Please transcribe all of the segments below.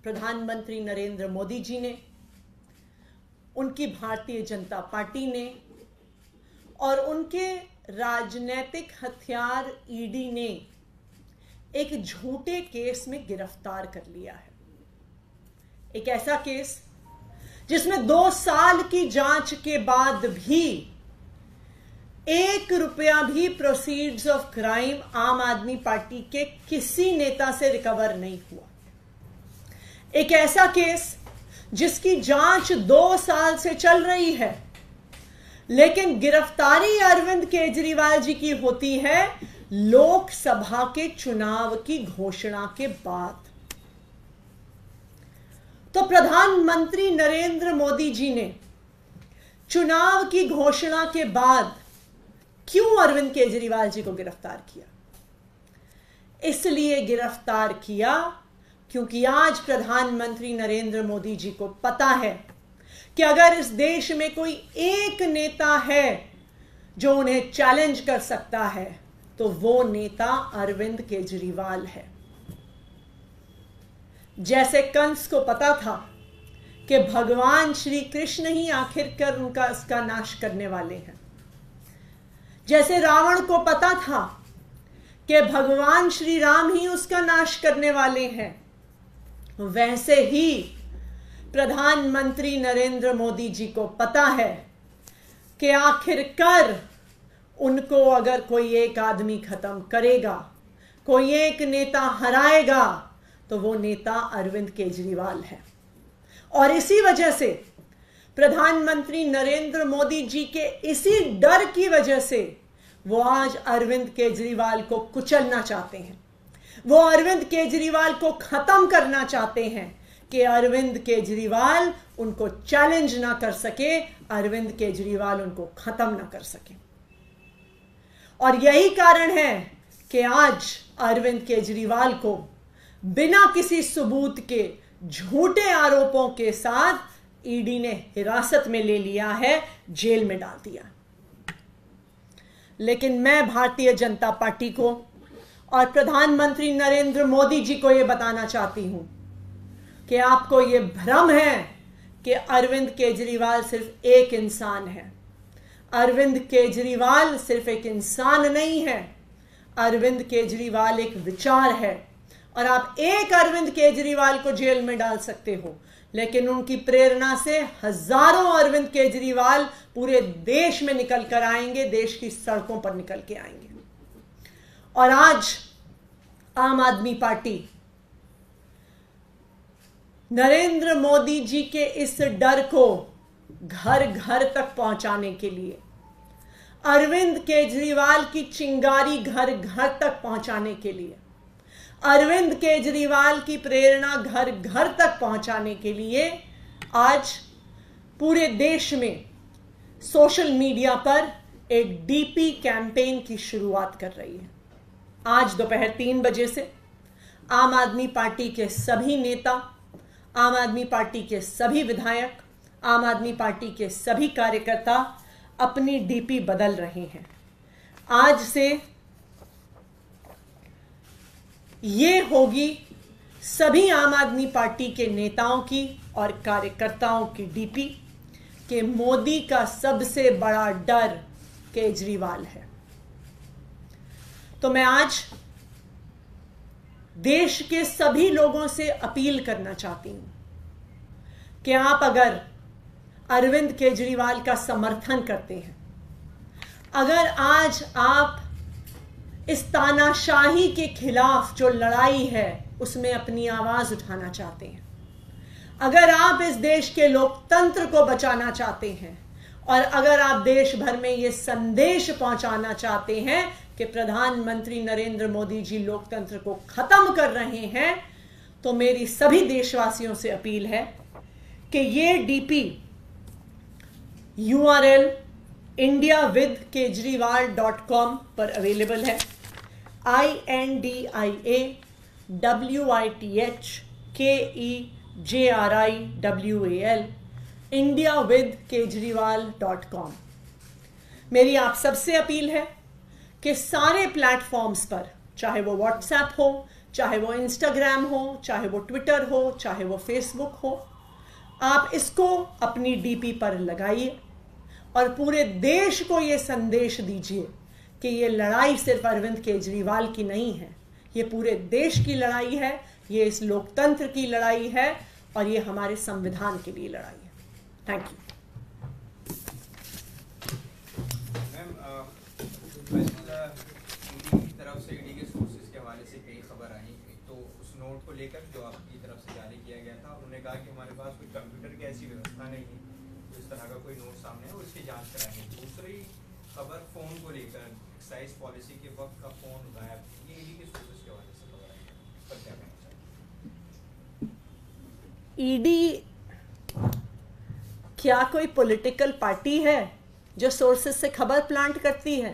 प्रधानमंत्री नरेंद्र मोदी जी ने, उनकी भारतीय जनता पार्टी ने और उनके राजनीतिक हथियार ईडी ने एक झूठे केस में गिरफ्तार कर लिया है। एक ऐसा केस जिसमें 2 साल की जांच के बाद भी 1 रुपया भी प्रोसीड्स ऑफ क्राइम आम आदमी पार्टी के किसी नेता से रिकवर नहीं हुआ। एक ऐसा केस जिसकी जांच 2 साल से चल रही है, लेकिन गिरफ्तारी अरविंद केजरीवाल जी की होती है लोकसभा के चुनाव की घोषणा के बाद। तो प्रधानमंत्री नरेंद्र मोदी जी ने चुनाव की घोषणा के बाद क्यों अरविंद केजरीवाल जी को गिरफ्तार किया? इसलिए गिरफ्तार किया क्योंकि आज प्रधानमंत्री नरेंद्र मोदी जी को पता है कि अगर इस देश में कोई एक नेता है जो उन्हें चैलेंज कर सकता है तो वो नेता अरविंद केजरीवाल है। जैसे कंस को पता था कि भगवान श्री कृष्ण ही आखिरकार उसका नाश करने वाले हैं, जैसे रावण को पता था कि भगवान श्री राम ही उसका नाश करने वाले हैं, वैसे ही प्रधानमंत्री नरेंद्र मोदी जी को पता है कि आखिरकार उनको अगर कोई एक आदमी खत्म करेगा, कोई एक नेता हराएगा, तो वो नेता अरविंद केजरीवाल है। और इसी वजह से प्रधानमंत्री नरेंद्र मोदी जी के इसी डर की वजह से वो आज अरविंद केजरीवाल को कुचलना चाहते हैं। वो अरविंद केजरीवाल को खत्म करना चाहते हैं कि अरविंद केजरीवाल उनको चैलेंज ना कर सके, अरविंद केजरीवाल उनको खत्म ना कर सके। और यही कारण है कि आज अरविंद केजरीवाल को बिना किसी सबूत के झूठे आरोपों के साथ ईडी ने हिरासत में ले लिया है, जेल में डाल दिया। लेकिन मैं भारतीय जनता पार्टी को और प्रधानमंत्री नरेंद्र मोदी जी को यह बताना चाहती हूं कि आपको यह भ्रम है कि अरविंद केजरीवाल सिर्फ एक इंसान है। अरविंद केजरीवाल सिर्फ एक इंसान नहीं है, अरविंद केजरीवाल एक विचार है। और आप एक अरविंद केजरीवाल को जेल में डाल सकते हो, लेकिन उनकी प्रेरणा से हजारों अरविंद केजरीवाल पूरे देश में निकल कर आएंगे, देश की सड़कों पर निकल के आएंगे। और आज आम आदमी पार्टी नरेंद्र मोदी जी के इस डर को घर घर तक पहुंचाने के लिए, अरविंद केजरीवाल की चिंगारी घर घर तक पहुंचाने के लिए, अरविंद केजरीवाल की प्रेरणा घर घर तक पहुंचाने के लिए आज पूरे देश में सोशल मीडिया पर एक डीपी कैंपेन की शुरुआत कर रही है। आज दोपहर 3 बजे से आम आदमी पार्टी के सभी नेता, आम आदमी पार्टी के सभी विधायक, आम आदमी पार्टी के सभी कार्यकर्ता अपनी डीपी बदल रहे हैं। आज से ये होगी सभी आम आदमी पार्टी के नेताओं की और कार्यकर्ताओं की डीपी कि मोदी का सबसे बड़ा डर केजरीवाल है। तो मैं आज देश के सभी लोगों से अपील करना चाहती हूं कि आप अगर अरविंद केजरीवाल का समर्थन करते हैं, अगर आज आप इस तानाशाही के खिलाफ जो लड़ाई है उसमें अपनी आवाज उठाना चाहते हैं, अगर आप इस देश के लोकतंत्र को बचाना चाहते हैं, और अगर आप देश भर में ये संदेश पहुंचाना चाहते हैं कि प्रधानमंत्री नरेंद्र मोदी जी लोकतंत्र को खत्म कर रहे हैं, तो मेरी सभी देशवासियों से अपील है कि ये डीपी URL indiawithkejriwal.com पर अवेलेबल है। INDIAWITHKEJRIWAL indiawithkejriwal.com। मेरी आप सबसे अपील है कि सारे प्लेटफॉर्म्स पर, चाहे वो व्हाट्सएप हो, चाहे वो इंस्टाग्राम हो, चाहे वो ट्विटर हो, चाहे वो फेसबुक हो, आप इसको अपनी डीपी पर लगाइए और पूरे देश को ये संदेश दीजिए कि ये लड़ाई सिर्फ अरविंद केजरीवाल की नहीं है, ये पूरे देश की लड़ाई है, ये इस लोकतंत्र की लड़ाई है और ये हमारे संविधान के लिए लड़ाई है। Thank you. ईडी के सोर्सेज के हवाले से कई खबर आई, तो उस नोट को लेकर जो आपकी तरफ से जारी किया गया था, उन्होंने कहा कि हमारे पास कोई कंप्यूटर की ऐसी व्यवस्था नहीं है, तो इस तरह का कोई नोट सामने है और इसकी जांच कराएंगे। दूसरी खबर फोन को लेकर, एक्साइज पॉलिसी के वक्त का फोन गायब, ये ईडी के सोर्सेज के हवाले से खबर आई, पर क्या कहना चाहिए? ईडी क्या कोई पॉलिटिकल पार्टी है जो सोर्सेज से खबर प्लांट करती है?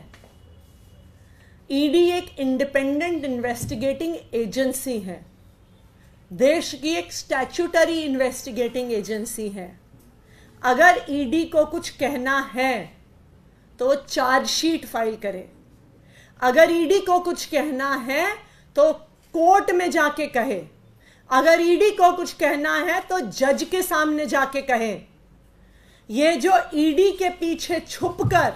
ईडी एक इंडिपेंडेंट इन्वेस्टिगेटिंग एजेंसी है, देश की एक स्टैट्यूटरी इन्वेस्टिगेटिंग एजेंसी है। अगर ईडी को कुछ कहना है तो चार्जशीट फाइल करे, अगर ईडी को कुछ कहना है तो कोर्ट में जाके कहे, अगर ईडी को कुछ कहना है तो जज के सामने जाके कहे। ये जो ईडी के पीछे छुपकर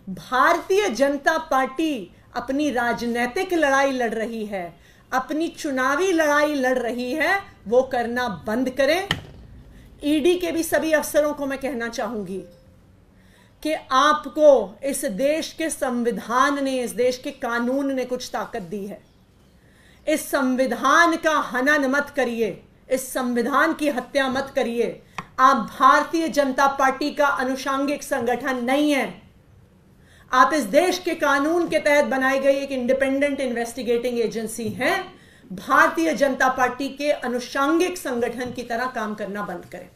भारतीय जनता पार्टी अपनी राजनीतिक लड़ाई लड़ रही है, अपनी चुनावी लड़ाई लड़ रही है, वो करना बंद करें। ईडी के भी सभी अफसरों को मैं कहना चाहूंगी कि आपको इस देश के संविधान ने, इस देश के कानून ने कुछ ताकत दी है। इस संविधान का हनन मत करिए, इस संविधान की हत्या मत करिए। आप भारतीय जनता पार्टी का अनुषांगिक संगठन नहीं है, आप इस देश के कानून के तहत बनाई गई एक इंडिपेंडेंट इन्वेस्टिगेटिंग एजेंसी हैं। भारतीय जनता पार्टी के अनुषांगिक संगठन की तरह काम करना बंद करें।